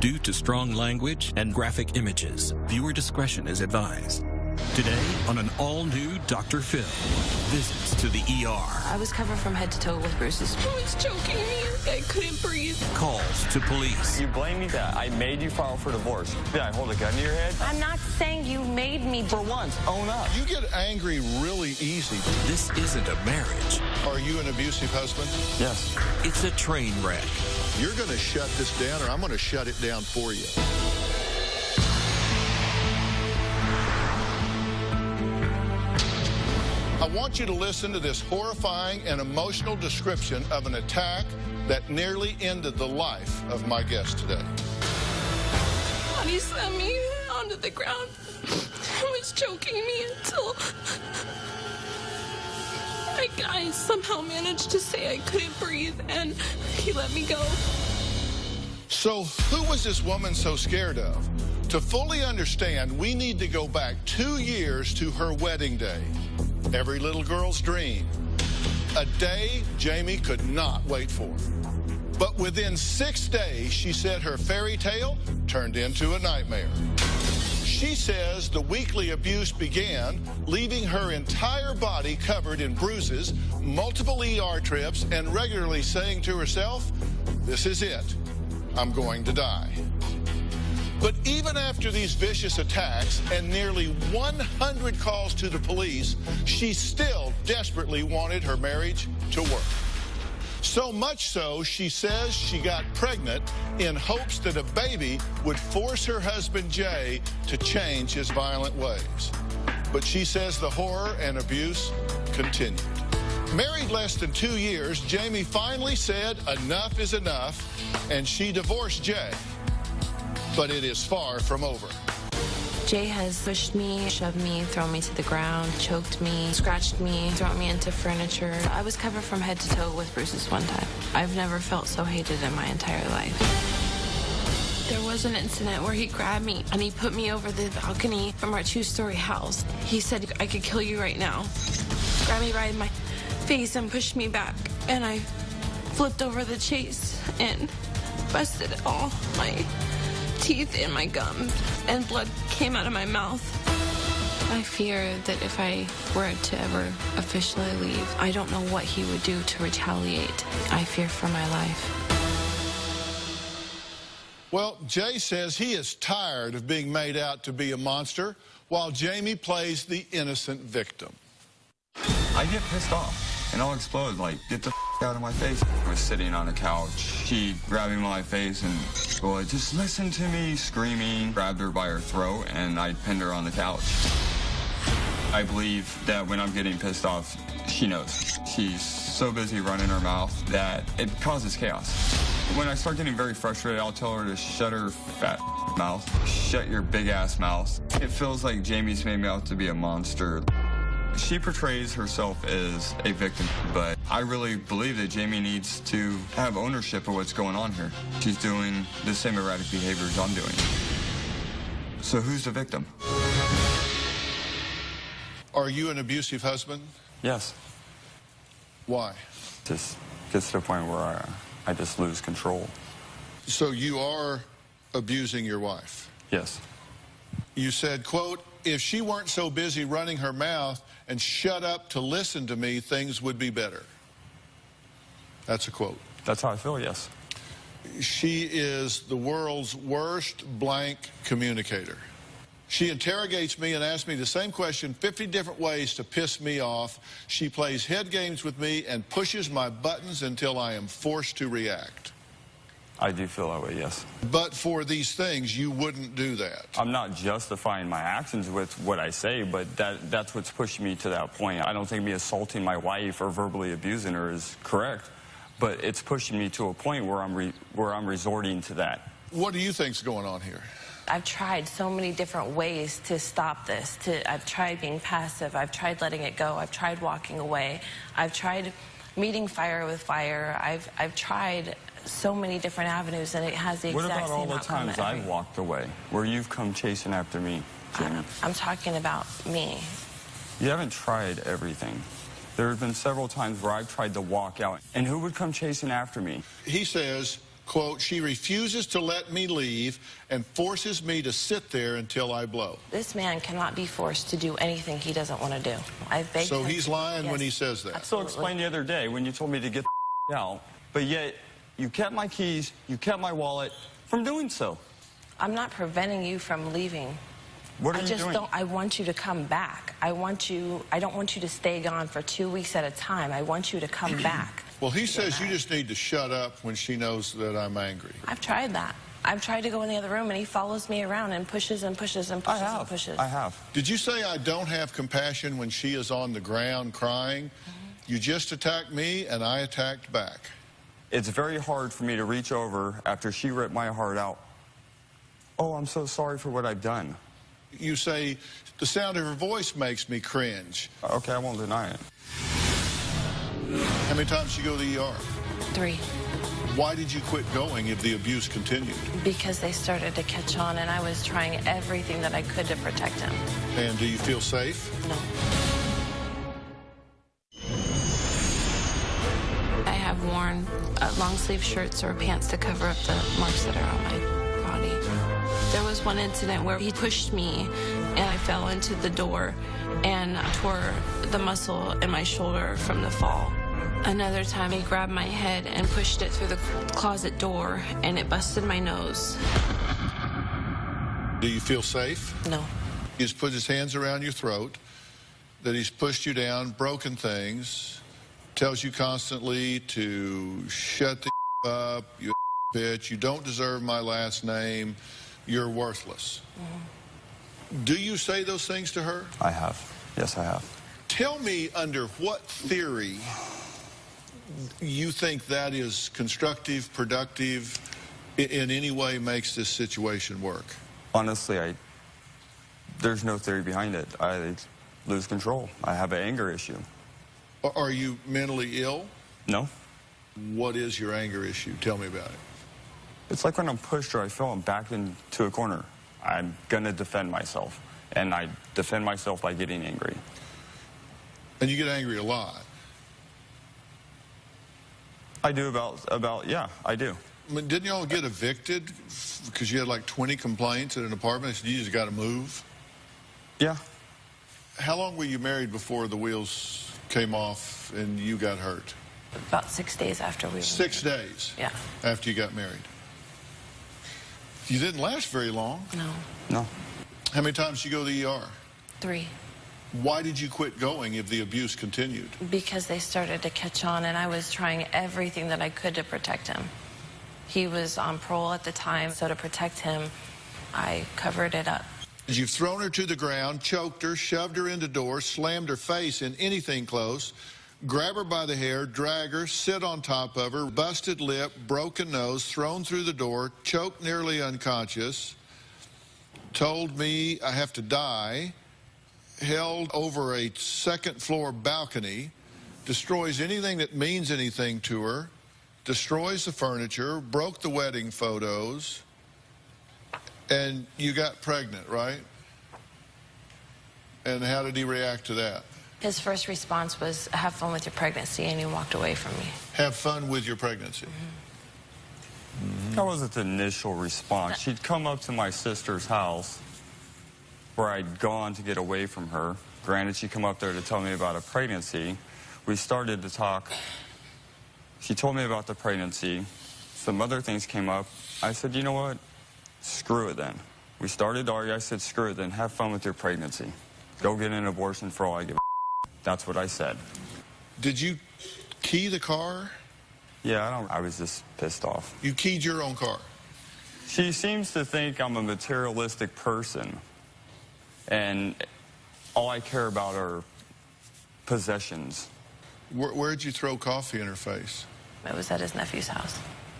due to strong language and graphic images. Viewer discretion is advised. Today, on an all-new Dr. Phil, visits to the ER. I was covered from head to toe with bruises. He was choking me. I couldn't breathe. Calls to police. You blame me that I made you file for divorce. Did I hold a gun to your head? I'm not saying you made me. For once, own up. You get angry really easy. This isn't a marriage. Are you an abusive husband? Yes. It's a train wreck. You're going to shut this down, or I'm going to shut it down for you. I want you to listen to this horrifying and emotional description of an attack that nearly ended the life of my guest today. He slammed me onto the ground. He was choking me until I somehow managed to say I couldn't breathe, and he let me go. So who was this woman so scared of? To fully understand, we need to go back 2 years to her wedding day. Every little girl's dream. A day Jamie could not wait for. But within 6 days, she said her fairy tale turned into a nightmare. She says the weekly abuse began, leaving her entire body covered in bruises, multiple ER trips, and regularly saying to herself, "This is it. I'm going to die." But even after these vicious attacks and nearly 100 calls to the police, she still desperately wanted her marriage to work. So much so, she says she got pregnant in hopes that a baby would force her husband, Jay, to change his violent ways. But she says the horror and abuse continued. Married less than 2 years, Jamie finally said enough is enough, and she divorced Jay. But it is far from over. Jay has pushed me, shoved me, thrown me to the ground, choked me, scratched me, thrown me into furniture. I was covered from head to toe with bruises one time. I've never felt so hated in my entire life. There was an incident where he grabbed me and he put me over the balcony from our 2-story house. He said, "I could kill you right now." Grabbed me right in my face and pushed me back. And I flipped over the chase and busted all my teeth and my gums, and blood came out of my mouth. I fear that if I were to ever officially leave, I don't know what he would do to retaliate. I fear for my life. Well, Jay says he is tired of being made out to be a monster, while Jamie plays the innocent victim. I get pissed off and I'll explode, like, "Get the out of my face." I was sitting on a couch. She grabbed me by my face and, well, "Just listen to me," screaming, grabbed her by her throat, and I pinned her on the couch. I believe that when I'm getting pissed off, she knows. She's so busy running her mouth that it causes chaos. When I start getting very frustrated, I'll tell her to shut her fat mouth. Shut your big ass mouth. It feels like Jamie's made me out to be a monster. She portrays herself as a victim, but I really believe that Jamie needs to have ownership of what's going on here. She's doing the same erratic behaviors I'm doing. So who's the victim? Are you an abusive husband? Yes. Why? Just gets to the point where I just lose control. So you are abusing your wife? Yes. You said, quote, "If she weren't so busy running her mouth and shut up to listen to me, things would be better." That's a quote. That's how I feel, yes. She is the world's worst blank communicator. She interrogates me and asks me the same question 50 different ways to piss me off. She plays head games with me and pushes my buttons until I am forced to react. I do feel that way, yes. But for these things, you wouldn't do that. I'm not justifying my actions with what I say, but that's what's pushing me to that point. I don't think me assaulting my wife or verbally abusing her is correct, but it's pushing me to a point where I'm resorting to that. What do you think's going on here? I've tried so many different ways to stop this. I've tried being passive. I've tried letting it go. I've tried walking away. I've tried meeting fire with fire. I've tried so many different avenues, and it has the exact same outcome. What about all the times I've walked away, where you've come chasing after me, Jamie? I'm talking about me. You haven't tried everything. There have been several times where I've tried to walk out, and who would come chasing after me? He says Quote, she refuses to let me leave and forces me to sit there until I blow. This man cannot be forced to do anything he doesn't want to do. I've begged So him he's to- lying Yes, when he says that. So explain the other day when you told me to get the out, but yet you kept my keys, you kept my wallet from doing so. I'm not preventing you from leaving. What are I you just doing? don't. I want you to come back. I don't want you to stay gone for 2 weeks at a time. I want you to come back. Well, he says you just need to shut up when she knows that I'm angry. I've tried that. I've tried to go in the other room, and he follows me around and pushes and pushes and pushes and pushes. I have. Did you say I don't have compassion when she is on the ground crying? You just attacked me, and I attacked back. It's very hard for me to reach over after she ripped my heart out. Oh, I'm so sorry for what I've done. You say the sound of her voice makes me cringe. Okay, I won't deny it. How many times did you go to the ER? 3. Why did you quit going if the abuse continued? Because they started to catch on, and I was trying everything that I could to protect him. And do you feel safe? No. I have worn long-sleeve shirts or pants to cover up the marks that are on my body. There was one incident where he pushed me, and I fell into the door and tore the muscle in my shoulder from the fall. Another time, he grabbed my head and pushed it through the closet door, and it busted my nose. Do you feel safe? No. He's put his hands around your throat, that he's pushed you down, broken things, tells you constantly to shut the up, you bitch, you don't deserve my last name, you're worthless. Do you say those things to her? I have. Yes, I have. Tell me under what theory you think that is constructive, productive, in any way makes this situation work? Honestly, there's no theory behind it. I lose control. I have an anger issue. Are you mentally ill? No. What is your anger issue? Tell me about it. It's like when I'm pushed or I feel I'm backed into a corner. I'm going to defend myself. And I defend myself by getting angry. And you get angry a lot. I do yeah, I do. I mean, didn't y'all get evicted because you had like 20 complaints at an apartment? So you just got to move? Yeah. How long were you married before the wheels came off and you got hurt? About 6 days after we were 6 days? Yeah. After you got married? You didn't last very long. No. No. How many times did you go to the ER? 3. Why did you quit going if the abuse continued? Because they started to catch on, and I was trying everything that I could to protect him. He was on parole at the time, so to protect him, I covered it up. You've thrown her to the ground, choked her, shoved her into doors, slammed her face in anything close, grab her by the hair, drag her, sit on top of her, busted lip, broken nose, thrown through the door, choked nearly unconscious, told me I have to die, held over a second-floor balcony, destroys anything that means anything to her, destroys the furniture, broke the wedding photos, and you got pregnant, right? And how did he react to that? His first response was, have fun with your pregnancy, and he walked away from me. Have fun with your pregnancy. That wasn't the initial response. She'd come up to my sister's house where I'd gone to get away from her. Granted, she'd come up there to tell me about a pregnancy. We started to talk. She told me about the pregnancy. Some other things came up. I said, you know what? Screw it then. We started to argue. I said, screw it then. Have fun with your pregnancy. Go get an abortion for all I give a. That's what I said. Did you key the car? Yeah, I was just pissed off. You keyed your own car? She seems to think I'm a materialistic person, and all I care about are possessions. Where'd you throw coffee in her face? It was at his nephew's house,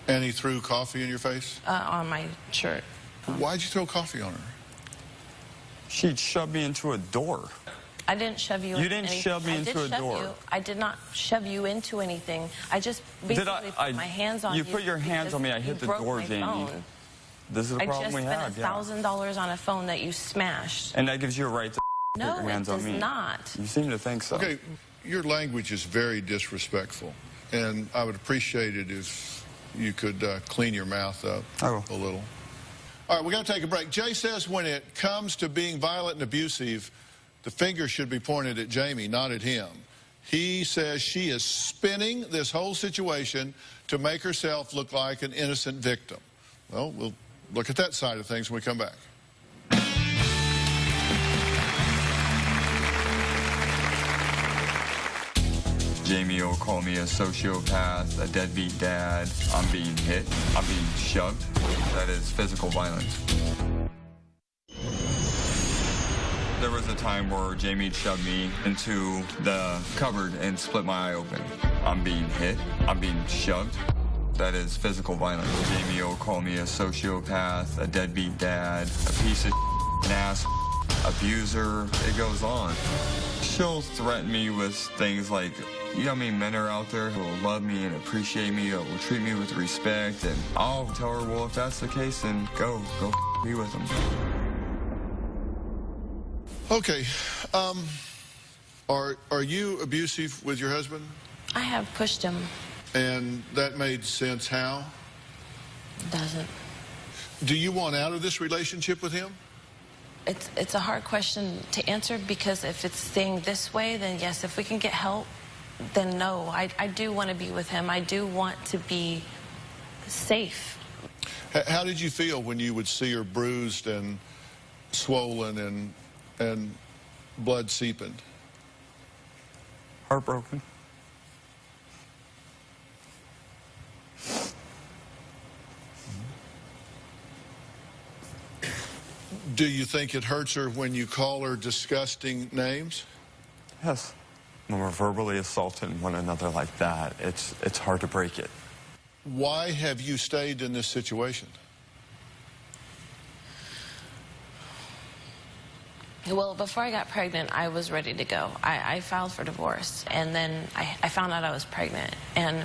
And he threw coffee in your face? on my shirt. Why'd you throw coffee on her? She'd shove me into a door. I didn't shove you. You didn't shove me into a door. I did not shove you into anything. I just basically put my hands on you. You put your hands on me. I hit the door, Jamie. This is the problem we have. I just spent $1,000 on a phone that you smashed. And that gives you a right to put your hands on me. No, it does not. You seem to think so. Okay, your language is very disrespectful, and I would appreciate it if you could clean your mouth up a little. All right, we're going to take a break. Jay says when it comes to being violent and abusive, the finger should be pointed at Jamie, not at him. He says she is spinning this whole situation to make herself look like an innocent victim. Well, we'll look at that side of things when we come back. Jamie will call me a sociopath, a deadbeat dad. I'm being hit. I'm being shoved. That is physical violence. There was a time where Jamie shoved me into the cupboard and split my eye open. I'm being hit. I'm being shoved. That is physical violence. Jamie will call me a sociopath, a deadbeat dad, a piece of an ass, abuser. It goes on. She'll threaten me with things like, you know how many men are out there who will love me and appreciate me, or will treat me with respect, and I'll tell her, well, if that's the case, then go be with them. Okay, are you abusive with your husband? I have pushed him. And that made sense how? It doesn't. Do you want out of this relationship with him? It's a hard question to answer, because if it's staying this way, then yes. If we can get help, then no. I do want to be with him. I do want to be safe. How did you feel when you would see her bruised and swollen and blood seeping? Heartbroken. Do you think it hurts her when you call her disgusting names? Yes. When we're verbally assaulting one another like that, it's hard to break it. Why have you stayed in this situation? Well, before I got pregnant, I was ready to go. I filed for divorce, and then I found out I was pregnant. And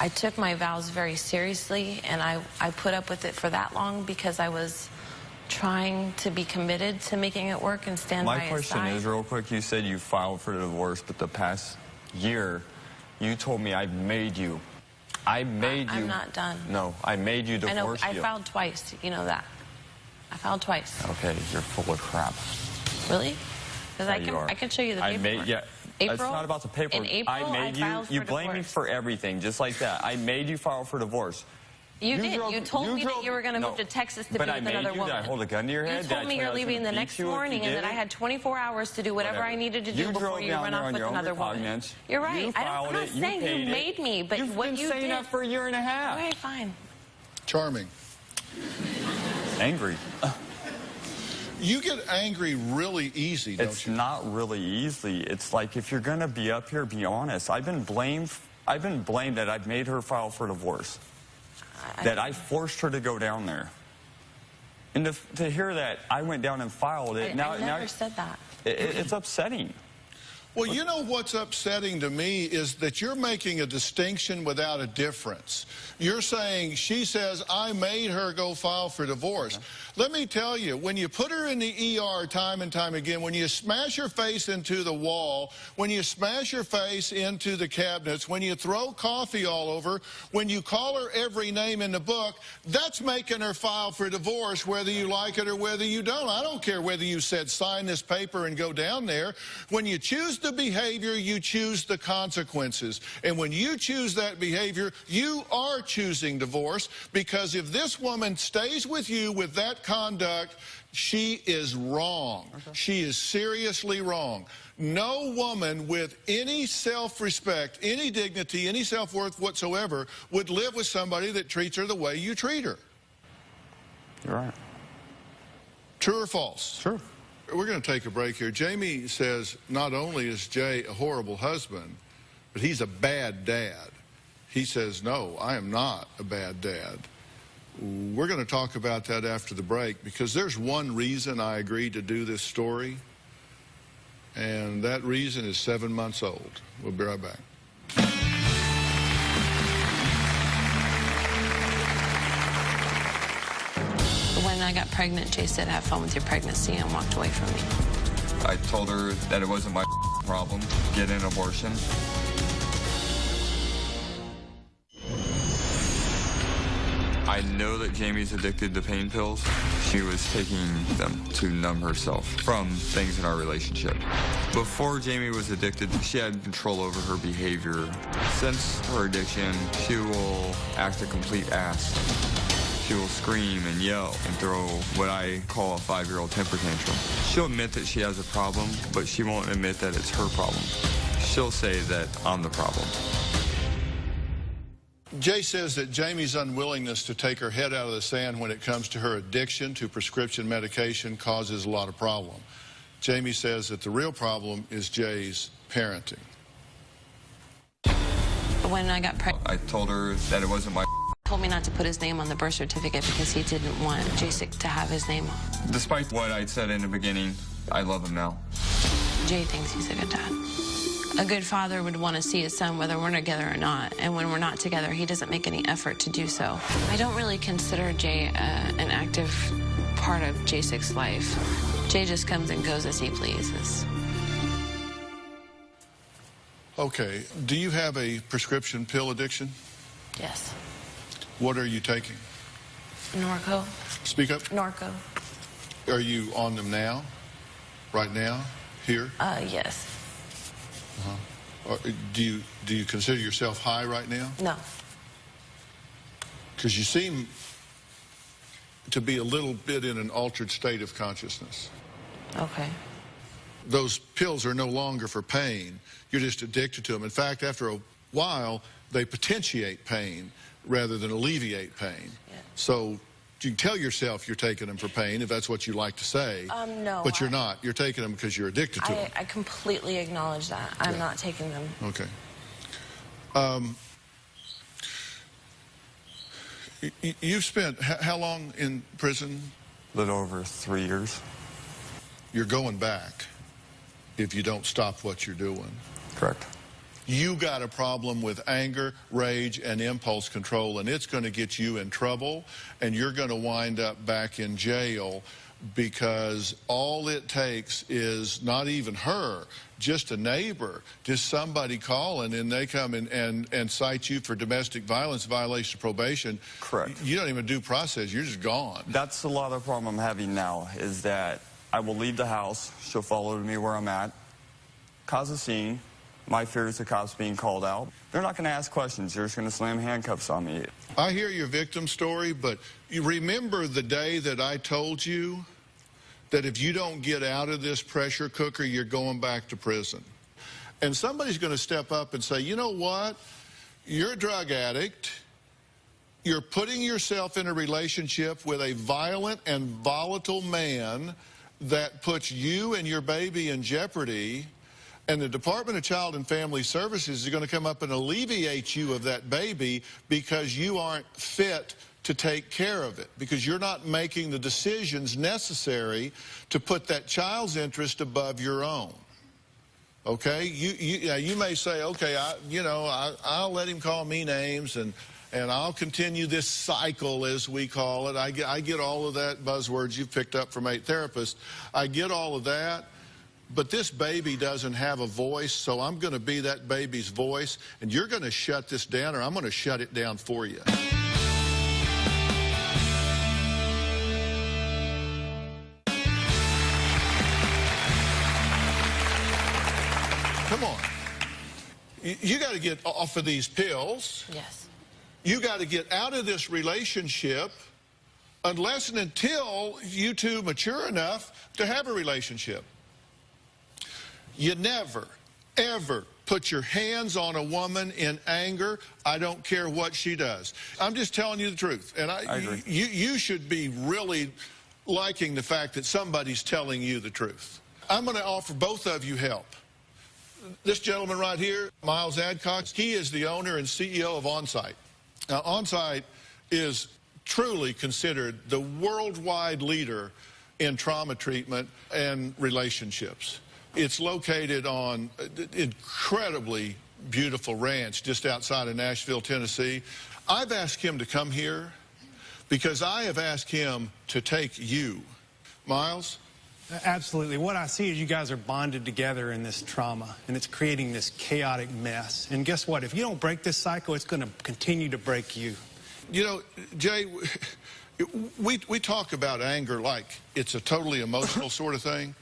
I took my vows very seriously, and I put up with it for that long because I was trying to be committed to making it work and stand by his side. My question is, real quick, you said you filed for divorce, but the past year, you told me I made you. I made you. I'm not done. No, I made you divorce you. I filed twice. You know that. I filed twice. Okay, you're full of crap. Really? Because I can show you the paperwork. April, it's not about the paperwork. In April, I made you. You blame me for everything, just like that. I made you file for divorce. You did. You told me that you were going to move to Texas to be with another woman. Did I hold a gun to your head? You told me you're leaving the next morning and that I had 24 hours to do whatever I needed to do before you run off with another woman. You're right. I'm not saying you made me, but what you did. You've been saying that for a year and a half. All right, fine. Charming. Angry. You get angry really easy, don't you? It's not really easy. It's like, if you're going to be up here, be honest. I've been blamed that I've made her file for divorce. That I forced her to go down there. And to hear that I went down and filed it, I never said that. It's upsetting. Well, you know what's upsetting to me is that you're making a distinction without a difference. You're saying, she says, I made her go file for divorce. Let me tell you, when you put her in the ER time and time again, when you smash her face into the wall, when you smash her face into the cabinets, when you throw coffee all over, when you call her every name in the book, that's making her file for divorce, whether you like it or whether you don't. I don't care whether you said, sign this paper and go down there. When you choose the behavior, you choose the consequences. And when you choose that behavior, you are choosing divorce, because if this woman stays with you with that conduct, she is wrong. Okay. She is seriously wrong. No woman with any self-respect, any dignity, any self-worth whatsoever would live with somebody that treats her the way you treat her. You're right. True or false? True. We're going to take a break here. Jamie says not only is Jay a horrible husband, but he's a bad dad. He says, no, I am not a bad dad. We're going to talk about that after the break, because there's one reason I agreed to do this story, and that reason is 7 months old. We'll be right back. When I got pregnant, Jay said, have fun with your pregnancy, and walked away from me. I told her that it wasn't my problem. Get an abortion. I know that Jamie's addicted to pain pills. She was taking them to numb herself from things in our relationship. Before Jamie was addicted, she had control over her behavior. Since her addiction, she will act a complete ass. She will scream and yell and throw what I call a 5-year-old temper tantrum. She'll admit that she has a problem, but she won't admit that it's her problem. She'll say that I'm the problem. Jay says that Jamie's unwillingness to take her head out of the sand when it comes to her addiction to prescription medication causes a lot of problem. Jamie says that the real problem is Jay's parenting. When I got pregnant, I told her that it wasn't my told me not to put his name on the birth certificate because he didn't want J6 to have his name on. Despite what I'd said in the beginning, I love him now. Jay thinks he's a good dad. A good father would want to see his son whether we're together or not, and when we're not together, he doesn't make any effort to do so. I don't really consider Jay an active part of J6's life. Jay just comes and goes as he pleases. Okay, do you have a prescription pill addiction? Yes. What are you taking? Norco. Speak up. Norco. Are you on them now? Right now? Here? Yes. Or do you consider yourself high right now? No. Because you seem to be a little bit in an altered state of consciousness. Okay. Those pills are no longer for pain. You're just addicted to them. In fact, after a while, they potentiate pain rather than alleviate pain. Yeah. So you can tell yourself you're taking them for pain, if that's what you like to say. No. But you're not. You're taking them because you're addicted to them. I completely acknowledge that. I'm not taking them. Okay. You've spent how long in prison? A little over 3 years. You're going back if you don't stop what you're doing. Correct. You got a problem with anger, rage, and impulse control, and it's going to get you in trouble, and you're going to wind up back in jail because all it takes is not even her, just a neighbor, just somebody calling, and they come and cite you for domestic violence, violation of probation. Correct. You don't even do process. You're just gone. That's a lot of the problem I'm having now, is that I will leave the house. She'll follow me where I'm at, cause a scene. My fear is the cops being called out. They're not going to ask questions. They're just going to slam handcuffs on me. I hear your victim story, but you remember the day that I told you that if you don't get out of this pressure cooker, you're going back to prison. And somebody's going to step up and say, you know what? You're a drug addict. You're putting yourself in a relationship with a violent and volatile man that puts you and your baby in jeopardy. And the Department of Child and Family Services is going to come up and alleviate you of that baby because you aren't fit to take care of it, because you're not making the decisions necessary to put that child's interest above your own. Okay? You may say, okay, I'll let him call me names and I'll continue this cycle, as we call it. I get all of that buzzwords you've picked up from 8 therapists. I get all of that. But this baby doesn't have a voice, so I'm going to be that baby's voice, and you're going to shut this down, or I'm going to shut it down for you. Come on. You got to get off of these pills. Yes. You got to get out of this relationship unless and until you two mature enough to have a relationship. You never, ever put your hands on a woman in anger. I don't care what she does. I'm just telling you the truth. And I agree. You should be really liking the fact that somebody's telling you the truth. I'm going to offer both of you help. This gentleman right here, Miles Adcock, he is the owner and CEO of Onsite. Now, Onsite is truly considered the worldwide leader in trauma treatment and relationships. It's located on an incredibly beautiful ranch just outside of Nashville, Tennessee. I've asked him to come here because I have asked him to take you. Miles? Absolutely. What I see is you guys are bonded together in this trauma, and it's creating this chaotic mess. And guess what? If you don't break this cycle, it's going to continue to break you. You know, Jay, we talk about anger like it's a totally emotional sort of thing.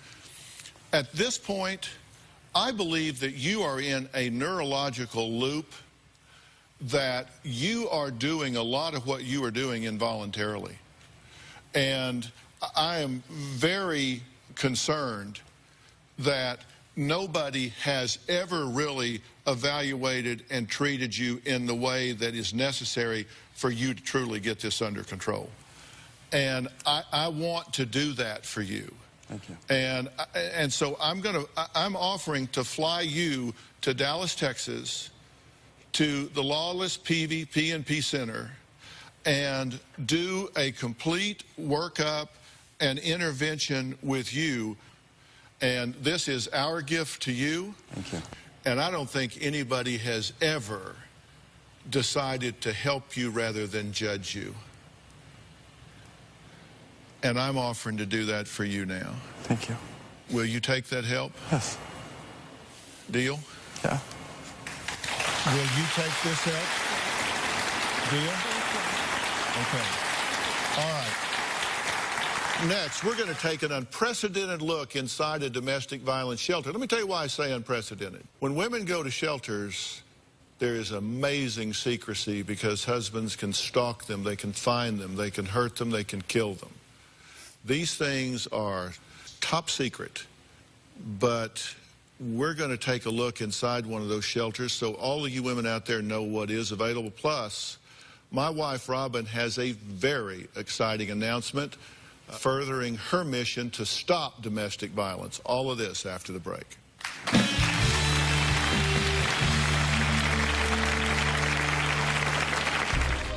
At this point, I believe that you are in a neurological loop that you are doing a lot of what you are doing involuntarily. And I am very concerned that nobody has ever really evaluated and treated you in the way that is necessary for you to truly get this under control. And I want to do that for you. Thank you. And so I'm offering to fly you to Dallas, Texas, to the Lawless PNP Center, and do a complete workup and intervention with you. And this is our gift to you. Thank you. And I don't think anybody has ever decided to help you rather than judge you. And I'm offering to do that for you now. Thank you. Will you take that help? Yes. Deal? Yeah. Will you take this help? Deal? Okay. All right. Next, we're going to take an unprecedented look inside a domestic violence shelter. Let me tell you why I say unprecedented. When women go to shelters, there is amazing secrecy because husbands can stalk them, they can find them, they can hurt them, they can kill them. These things are top secret, but we're going to take a look inside one of those shelters so all of you women out there know what is available. Plus, my wife Robin has a very exciting announcement furthering her mission to stop domestic violence. All of this after the break.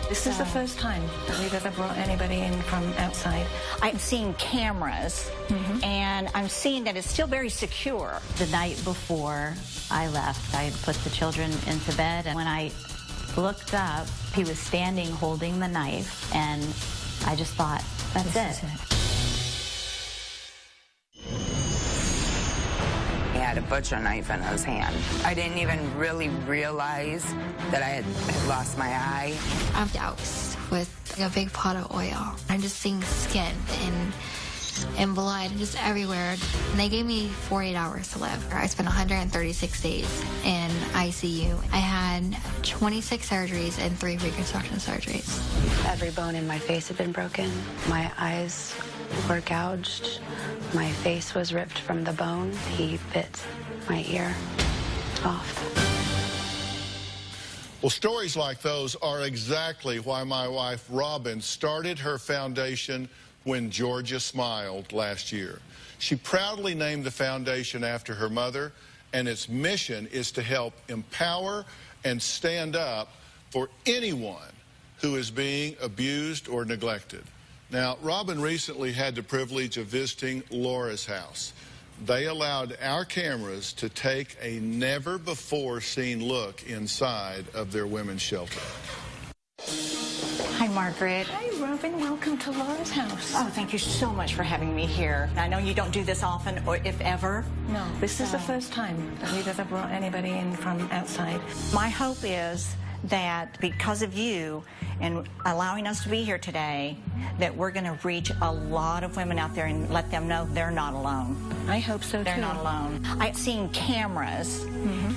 This is the first time that we've ever brought anybody in from outside. I'm seeing cameras, and I'm seeing that it's still very secure. The night before I left, I put the children into bed, and when I looked up, he was standing holding the knife, and I just thought, that's it. He had a butcher knife in his hand. I didn't even really realize that I had lost my eye. I'm doused with a big pot of oil. I'm just seeing skin and blood just everywhere. And they gave me 48 hours to live. I spent 136 days in ICU. I had 26 surgeries and 3 reconstruction surgeries. Every bone in my face had been broken. My eyes were gouged. My face was ripped from the bone. He bit my ear off. Well, stories like those are exactly why my wife Robin started her foundation When Georgia Smiled last year. She proudly named the foundation after her mother, and its mission is to help empower and stand up for anyone who is being abused or neglected. Now, Robin recently had the privilege of visiting Laura's house. They allowed our cameras to take a never-before-seen look inside of their women's shelter. Hi, Margaret. Hi, Robin. Welcome to Laura's house. Oh, thank you so much for having me here. I know you don't do this often, or if ever. No, this is the first time that we've ever brought anybody in from outside. My hope is that because of you and allowing us to be here today, that we're going to reach a lot of women out there and let them know they're not alone. I hope so, They're too. not alone. I'm seeing cameras,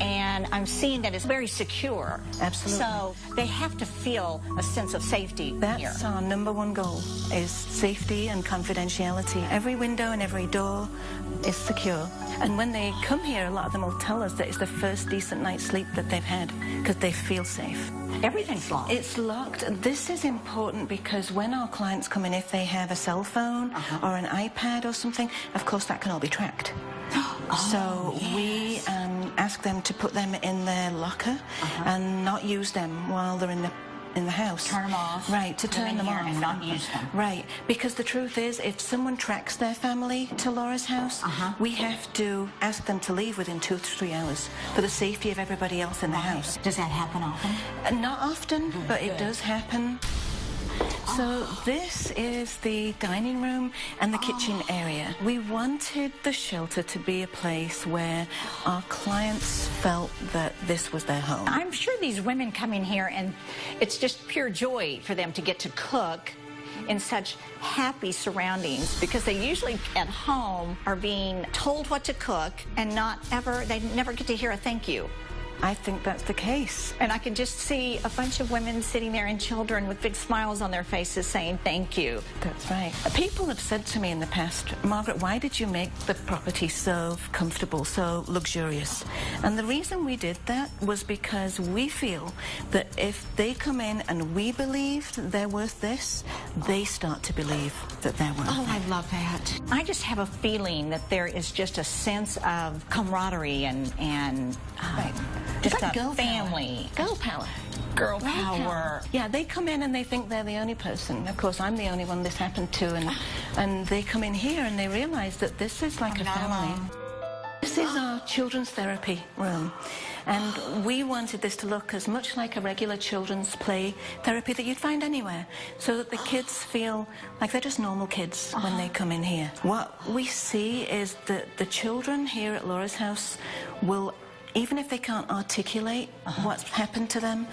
and I'm seeing that it's very secure. Absolutely. So they have to feel a sense of safety here. That's our #1 goal, is safety and confidentiality. Every window and every door is secure. And when they come here, a lot of them will tell us that it's the first decent night's sleep that they've had because they feel safe. Everything's locked. It's locked. This is important because when our clients come in, if they have a cell phone or an iPad or something, of course that can all be tracked. So we ask them to put them in their locker and not use them while they're in the house. Turn them off. Right, to turn them off. And not use them. Right, because the truth is, if someone tracks their family to Laura's house, we have to ask them to leave within 2 to 3 hours for the safety of everybody else in the house. Does that happen often? Not often, but it does happen. So this is the dining room and the kitchen area. We wanted the shelter to be a place where our clients felt that this was their home. I'm sure these women come in here and it's just pure joy for them to get to cook in such happy surroundings, because they usually at home are being told what to cook and they never get to hear a thank you. I think that's the case. And I can just see a bunch of women sitting there and children with big smiles on their faces saying thank you. That's right. People have said to me in the past, Margaret, why did you make the property so comfortable, so luxurious? And the reason we did that was because we feel that if they come in and we believe that they're worth this, they start to believe that they're worth it. I love that. I just have a feeling that there is just a sense of camaraderie and just like a family. Girl power. Girl power. Yeah, they come in and they think they're the only person. Of course, I'm the only one this happened to, and they come in here and they realize that this is like a family. This is our children's therapy room, and we wanted this to look as much like a regular children's play therapy that you'd find anywhere, so that the kids feel like they're just normal kids when they come in here. What we see is that the children here at Laura's house will, even if they can't articulate what's happened to them,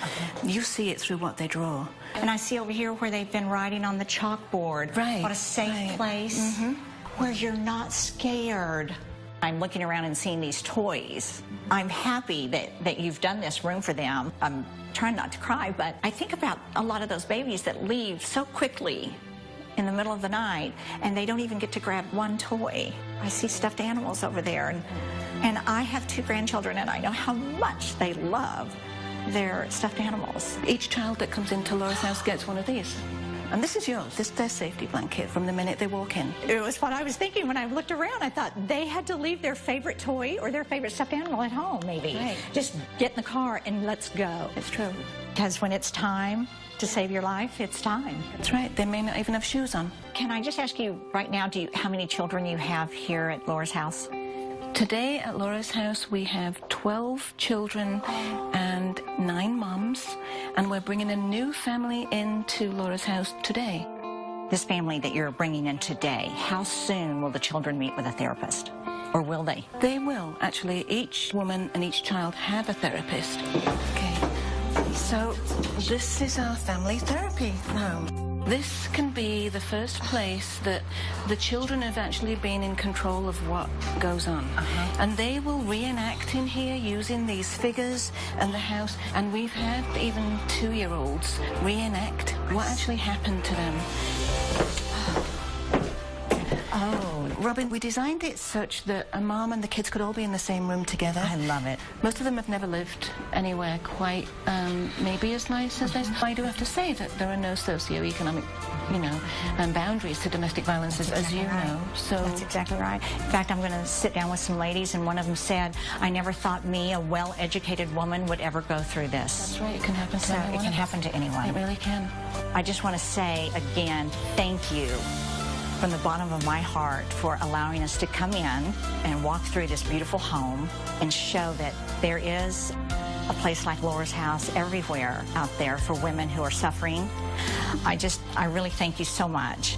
you see it through what they draw. And I see over here where they've been writing on the chalkboard. Right. What a safe place where you're not scared. I'm looking around and seeing these toys. I'm happy that you've done this room for them. I'm trying not to cry, but I think about a lot of those babies that leave so quickly in the middle of the night, and they don't even get to grab one toy. I see stuffed animals over there, and I have 2 grandchildren, and I know how much they love their stuffed animals. Each child that comes into Laura's house gets one of these. And this is yours. This is their safety blanket from the minute they walk in. It was what I was thinking when I looked around. I thought they had to leave their favorite toy or their favorite stuffed animal at home, maybe. Right. Just get in the car and let's go. It's true. Because when it's time to save your life, it's time. That's right. They may not even have shoes on. Can I just ask you right now, how many children you have here at Laura's house? Today at Laura's house we have 12 children and 9 moms, and we're bringing a new family into Laura's house today. This family that you're bringing in today, how soon will the children meet with a therapist? Or will they? They will. Actually, each woman and each child have a therapist. Okay. So this is our family therapy room. This can be the first place that the children have actually been in control of what goes on. And they will reenact in here using these figures and the house. And we've had even 2-year-olds reenact what actually happened to them. Oh, Robin, we designed it such that a mom and the kids could all be in the same room together. I love it. Most of them have never lived anywhere quite maybe as nice as this. I do have to say that there are no socioeconomic, boundaries to domestic violence, as you know. So that's exactly right. In fact, I'm going to sit down with some ladies, and one of them said, I never thought me, a well-educated woman, would ever go through this. That's right. It can happen to anyone. It can happen to anyone. It really can. I just want to say again, thank you from the bottom of my heart for allowing us to come in and walk through this beautiful home and show that there is a place like Laura's house everywhere out there for women who are suffering. I really thank you so much.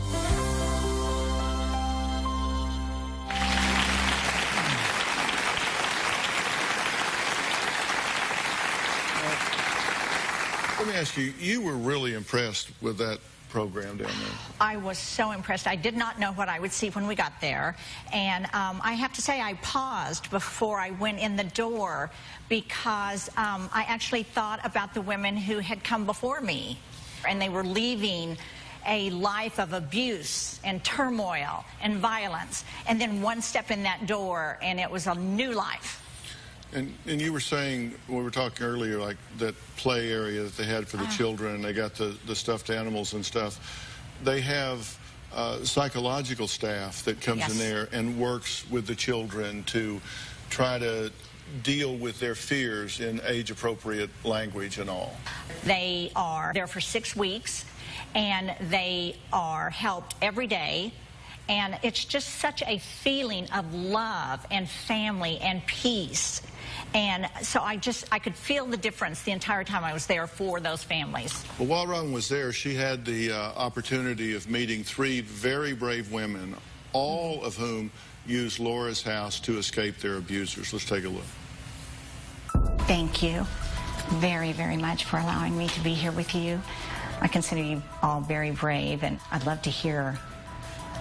Let me ask you, you were really impressed with that program down there. I was so impressed. I did not know what I would see when we got there. And I have to say I paused before I went in the door because I actually thought about the women who had come before me. And they were leaving a life of abuse and turmoil and violence. And then one step in that door and it was a new life. And you were saying, we were talking earlier, like that play area that they had for the children, and they got the stuffed animals and stuff. They have psychological staff that comes in there and works with the children to try to deal with their fears in age-appropriate language and all. They are there for 6 weeks, and they are helped every day. And it's just such a feeling of love and family and peace. And so I could feel the difference the entire time I was there for those families. Well, while Ron was there, she had the opportunity of meeting 3 very brave women, all of whom used Laura's house to escape their abusers. Let's take a look. Thank you very, very much for allowing me to be here with you. I consider you all very brave, and I'd love to hear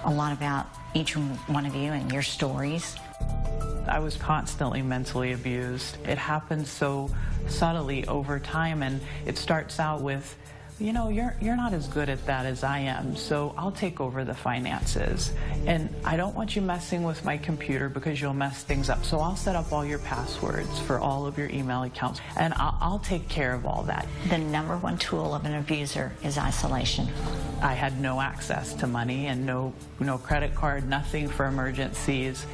a lot about each one of you and your stories. I was constantly mentally abused. It happens so subtly over time, and it starts out with, you know, you're not as good at that as I am, so I'll take over the finances. And I don't want you messing with my computer because you'll mess things up. So I'll set up all your passwords for all of your email accounts, and I'll take care of all that. The #1 tool of an abuser is isolation. I had no access to money and no credit card, nothing for emergencies.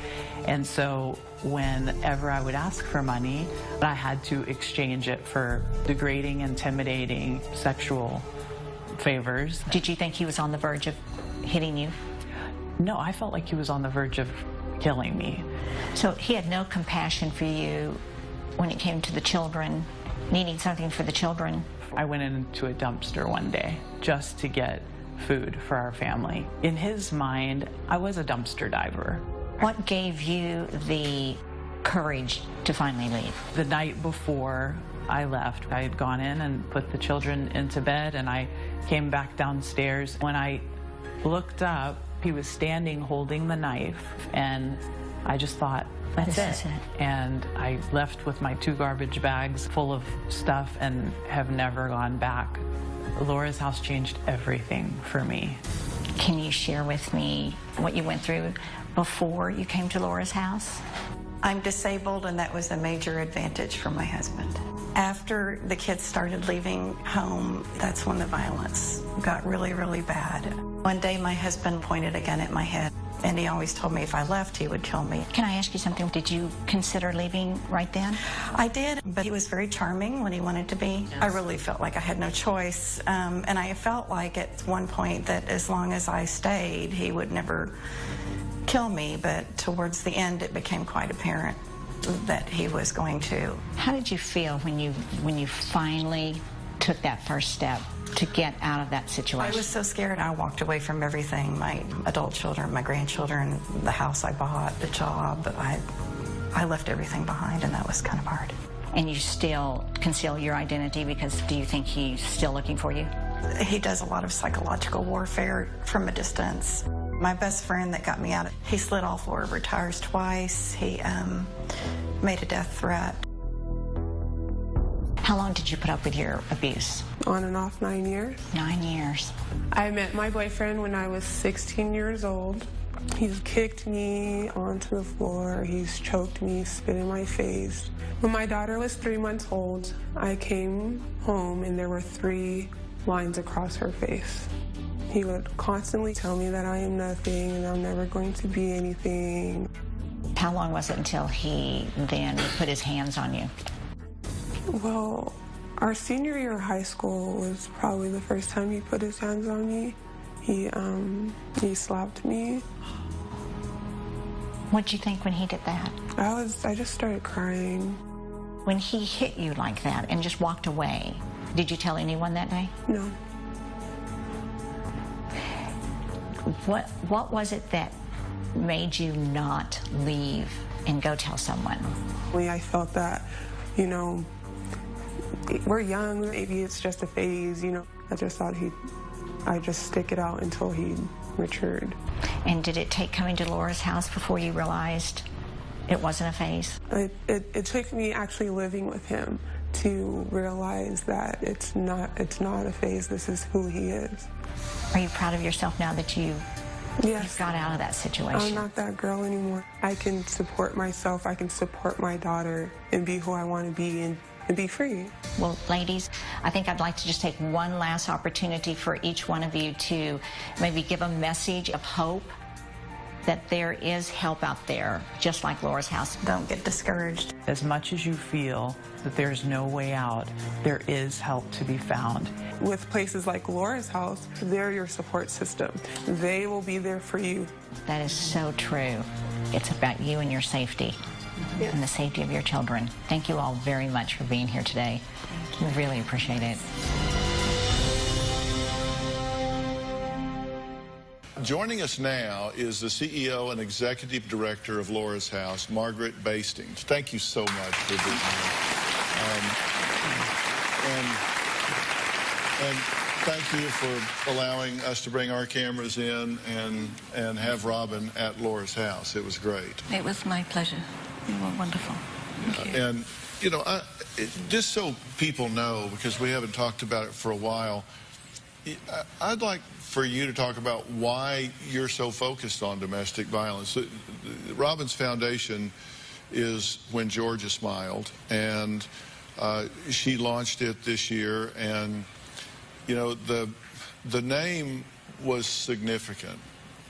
And so whenever I would ask for money, I had to exchange it for degrading, intimidating, sexual favors. Did you think he was on the verge of hitting you? No, I felt like he was on the verge of killing me. So he had no compassion for you when it came to the children, needing something for the children? I went into a dumpster one day just to get food for our family. In his mind, I was a dumpster diver. What gave you the courage to finally leave? The night before I left, I had gone in and put the children into bed, and I came back downstairs. When I looked up, he was standing holding the knife, and I just thought, that's it. And I left with my 2 garbage bags full of stuff and have never gone back. Laura's house changed everything for me. Can you share with me what you went through before you came to Laura's house? I'm disabled, and that was a major advantage for my husband. After the kids started leaving home, that's when the violence got really, really bad. One day my husband pointed a gun at my head, and he always told me if I left, he would kill me. Can I ask you something? Did you consider leaving right then? I did, but he was very charming when he wanted to be. I really felt like I had no choice, and I felt like at one point that as long as I stayed, he would never kill me, but towards the end it became quite apparent that he was going to. How did you feel when you finally took that first step to get out of that situation? I was so scared. I walked away from everything, my adult children, my grandchildren, the house I bought, the job. I left everything behind, and that was kind of hard. And you still conceal your identity because do you think he's still looking for you? He does a lot of psychological warfare from a distance. My best friend that got me out, he slid all 4 of her tires twice. He made a death threat. How long did you put up with your abuse? On and off 9 years. 9 years. I met my boyfriend when I was 16 years old. He's kicked me onto the floor. He's choked me, spit in my face. When my daughter was 3 months old, I came home and there were 3 lines across her face. He would constantly tell me that I am nothing and I'm never going to be anything. How long was it until he then put his hands on you? Well, our senior year of high school was probably the first time he put his hands on me. He slapped me. What'd you think when he did that? I just started crying. When he hit you like that and just walked away, did you tell anyone that day? No. What was it that made you not leave and go tell someone? I felt that, you know, we're young, maybe it's just a phase, you know. I just thought I'd just stick it out until he matured. And did it take coming to Laura's house before you realized it wasn't a phase? It took me actually living with him to realize that it's not a phase, this is who he is. Are you proud of yourself now that you've got out of that situation? I'm not that girl anymore. I can support myself, I can support my daughter and be who I want to be and be free. Well, ladies, I think I'd like to just take one last opportunity for each one of you to maybe give a message of hope that there is help out there, just like Laura's House. Don't get discouraged. As much as you feel that there's no way out, there is help to be found. With places like Laura's House, they're your support system. They will be there for you. That is so true. It's about you and your safety and the safety of your children. Thank you all very much for being here today. We really appreciate it. Joining us now is the CEO and Executive Director of Laura's House, Margaret Bastings. Thank you so much for being here. And thank you for allowing us to bring our cameras in and have Robin at Laura's house. It was great. It was my pleasure. You were wonderful. Thank you. And, you know, just so people know, because we haven't talked about it for a while, I'd like for you to talk about why you're so focused on domestic violence. Robin's foundation is When Georgia Smiled, and she launched it this year, and you know, the name was significant.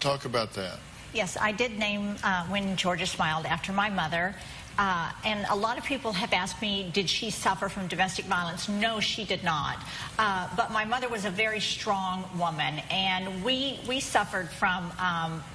Talk about that. Yes, I did name When Georgia Smiled after my mother. And a lot of people have asked me, did she suffer from domestic violence? No, she did not. But my mother was a very strong woman, and we suffered from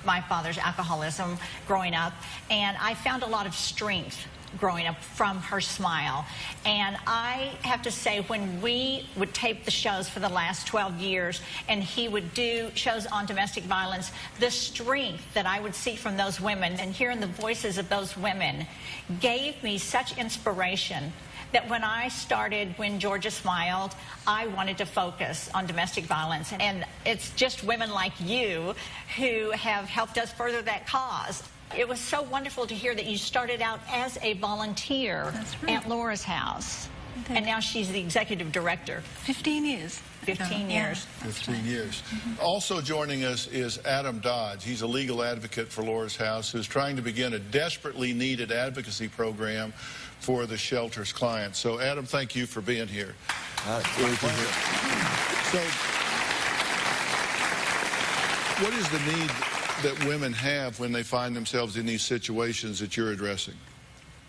my father's alcoholism growing up, and I found a lot of strength growing up from her smile. And I have to say, when we would tape the shows for the last 12 years and he would do shows on domestic violence, the strength that I would see from those women and hearing the voices of those women gave me such inspiration that when I started When Georgia Smiled, I wanted to focus on domestic violence. And it's just women like you who have helped us further that cause. It was so wonderful to hear that you started out as a volunteer at Laura's House. And now she's the executive director. 15 years. 15 years. 15 years. Also joining us is Adam Dodge. He's a legal advocate for Laura's House who's trying to begin a desperately needed advocacy program for the shelter's clients. So, Adam, thank you for being here. Really pleasure. So, what is the need that women have when they find themselves in these situations that you're addressing?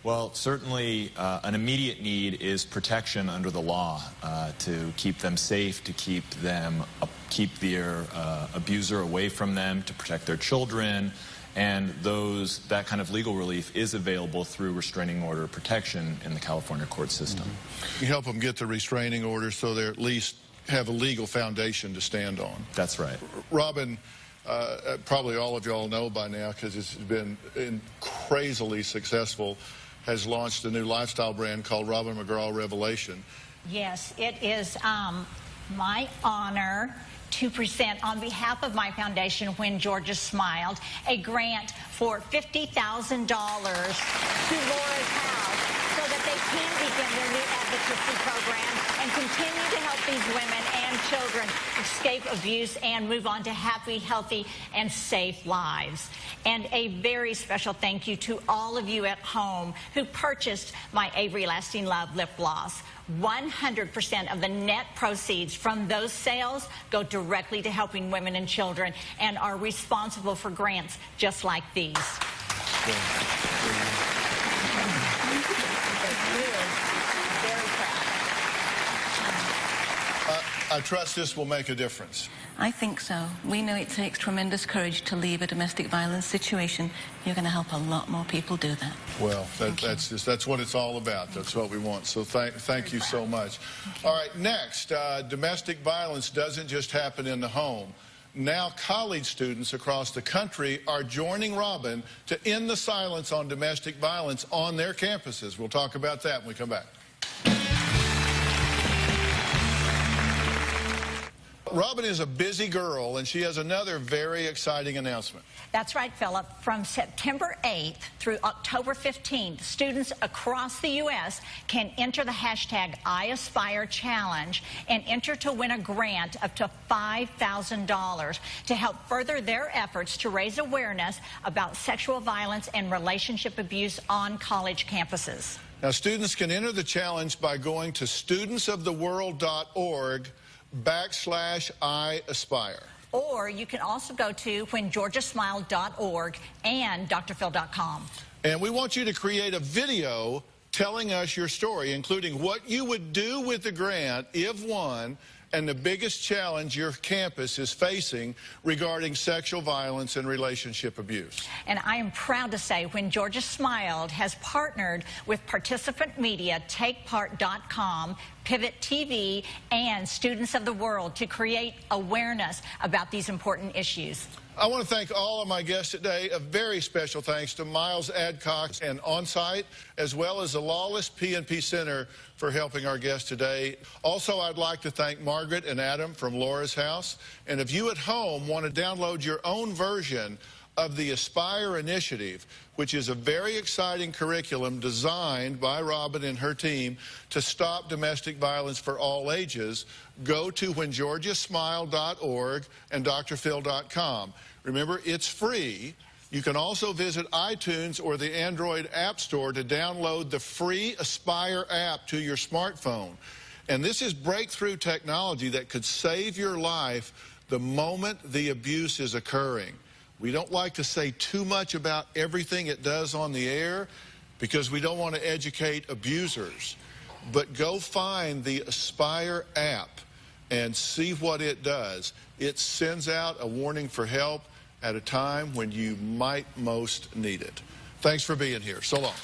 Well, certainly an immediate need is protection under the law to keep them safe, to keep their abuser away from them, to protect their children, and that kind of legal relief is available through restraining order protection in the California court system. You help them get the restraining order so they at least have a legal foundation to stand on. That's right. Robin, probably all of y'all know by now because it's been crazily successful, has launched a new lifestyle brand called Robin McGraw Revelation. Yes, it is my honor to present on behalf of my foundation, When Georgia Smiled, a grant for $50,000 to Laura's House so that they can begin their new advocacy program and continue to help these women and children escape abuse and move on to happy, healthy, and safe lives. And a very special thank you to all of you at home who purchased my Avery Lasting Love lip gloss. 100% of the net proceeds from those sales go directly to helping women and children and are responsible for grants just like these. I trust this will make a difference. I think so. We know it takes tremendous courage to leave a domestic violence situation. You're going to help a lot more people do that. Well, that's what it's all about. That's what we want. So thank you so much. All right, next, domestic violence doesn't just happen in the home. Now college students across the country are joining Robin to end the silence on domestic violence on their campuses. We'll talk about that when we come back. Robin is a busy girl, and she has another very exciting announcement. That's right, Philip. From September 8th through October 15th, students across the U.S. can enter the hashtag #IAspire and enter to win a grant up to $5,000 to help further their efforts to raise awareness about sexual violence and relationship abuse on college campuses. Now, students can enter the challenge by going to studentsoftheworld.org/IAspire. Or you can also go to whengeorgiasmiled.org and drphil.com. And we want you to create a video telling us your story, including what you would do with the grant if won, and the biggest challenge your campus is facing regarding sexual violence and relationship abuse. And I am proud to say When Georgia Smiled has partnered with Participant Media, TakePart.com, Pivot TV, and Students of the World to create awareness about these important issues. I want to thank all of my guests today. A very special thanks to Miles Adcock and Onsite, as well as the Lawless PNP Center for helping our guests today. Also, I'd like to thank Margaret and Adam from Laura's House. And if you at home want to download your own version of the Aspire Initiative, which is a very exciting curriculum designed by Robin and her team to stop domestic violence for all ages, go to whengeorgiasmiled.org and drphil.com. Remember, it's free. You can also visit iTunes or the Android App Store to download the free Aspire app to your smartphone. And this is breakthrough technology that could save your life the moment the abuse is occurring. We don't like to say too much about everything it does on the air because we don't want to educate abusers. But go find the Aspire app and see what it does. It sends out a warning for help at a time when you might most need it. Thanks for being here. So long.